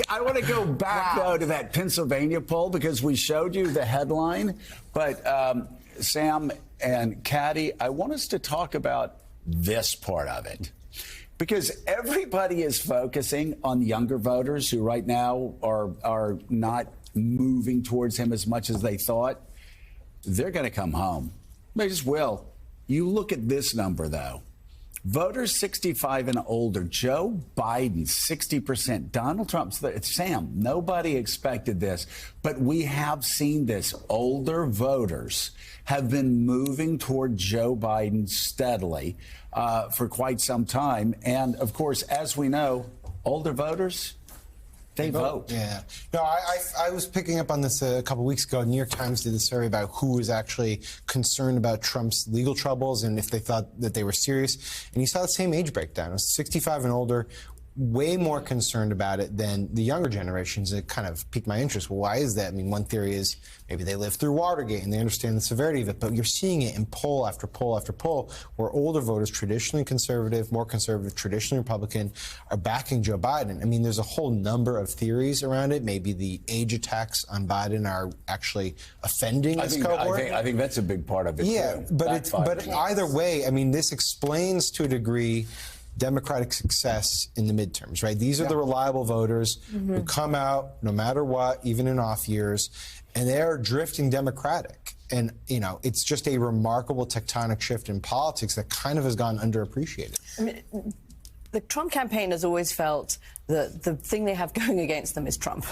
I want to go back, though, to that Pennsylvania poll because we showed you the headline. But Sam and Caddy, I want us to talk about this part of it. Because everybody is focusing on younger voters who right now are not moving towards him as much as they thought. They're going to come home. They just will. You look at this number, though. Voters 65 and older, Joe Biden, 60%. Donald Trump, Sam, nobody expected this, but we have seen this. Older voters have been moving toward Joe Biden steadily for quite some time. And, of course, as we know, older voters, they vote. Yeah. No, I was picking up on this a couple weeks ago. New York Times did a survey about who was actually concerned about Trump's legal troubles and if they thought that they were serious. And you saw the same age breakdown. It was 65 and older, way more concerned about it than the younger generations. It kind of piqued my interest. Well, why is that? I mean, one theory is maybe they lived through Watergate and they understand the severity of it, but you're seeing it in poll after poll after poll where older voters, traditionally conservative, more conservative, traditionally Republican, are backing Joe Biden. I mean, there's a whole number of theories around it. Maybe the age attacks on Biden are actually offending this cohort. I think that's a big part of it, yeah, too. But either way, I mean, this explains to a degree Democratic success in the midterms, right? These are the reliable voters who come out no matter what, even in off years, and they're drifting Democratic. And, you know, it's just a remarkable tectonic shift in politics that kind of has gone underappreciated. I mean, the Trump campaign has always felt that the thing they have going against them is Trump.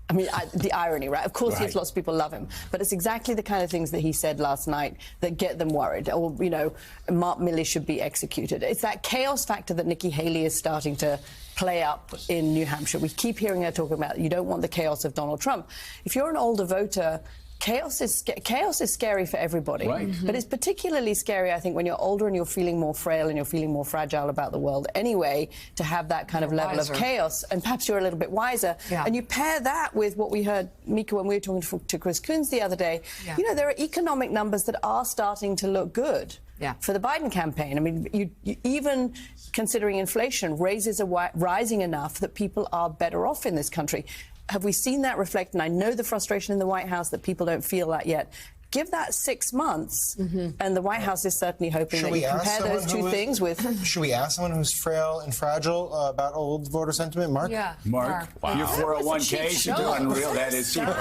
I mean, the irony, right? Of course, yes, lots of people love him, but it's exactly the kind of things that he said last night that get them worried. Or, you know, Mark Milley should be executed. It's that chaos factor that Nikki Haley is starting to play up in New Hampshire. We keep hearing her talking about you don't want the chaos of Donald Trump. If you're an older voter, chaos is scary for everybody, but it's particularly scary, I think, when you're older and you're feeling more frail and you're feeling more fragile about the world anyway, to have that kind of level of chaos, and perhaps you're a little bit wiser. And you pair that with what we heard, Mika, when we were talking to Chris Coons the other day, you know, there are economic numbers that are starting to look good for the Biden campaign. I mean, you even considering inflation, raises are rising enough that people are better off in this country. Have we seen that reflect? And I know the frustration in the White House that people don't feel that yet. Give that 6 months, and the White House is certainly hoping that you compare those two things with... Should we ask someone who's frail and fragile about old voter sentiment? Mark? Yeah. Mark, wow. Your 401k should do unreal. That is super.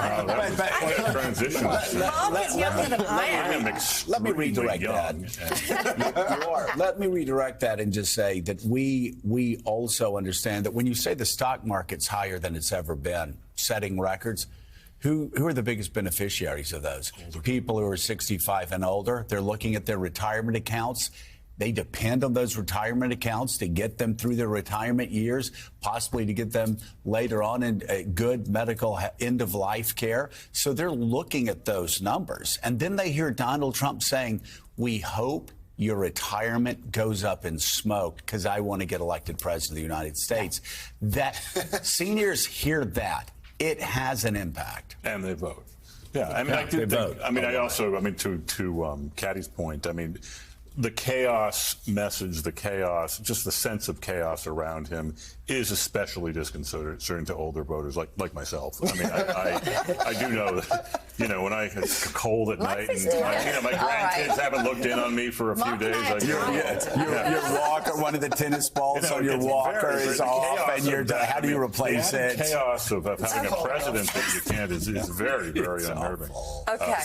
Transition. Mom is younger than I am. Let me redirect that. You are. Let me redirect that and just say that we also understand that when you say the stock market's higher than it's ever been, setting records, Who are the biggest beneficiaries of those? People who are 65 and older. They're looking at their retirement accounts. They depend on those retirement accounts to get them through their retirement years, possibly to get them later on in good medical end-of-life care. So they're looking at those numbers. And then they hear Donald Trump saying, we hope your retirement goes up in smoke because I want to get elected president of the United States. That seniors hear that. It has an impact. And they vote. Yeah, I mean, I do think, I mean, I also, I mean, to Caddy's point, I mean, the chaos message, the chaos, just the sense of chaos around him is especially disconcerting to older voters like myself. I mean, I do know that, you know, when it's cold at night and my grandkids haven't looked in on me for a few days. Your walker, one of the tennis balls on your walker is off, and how do you replace it? The chaos of having a president that you can't is very, very unnerving. Okay.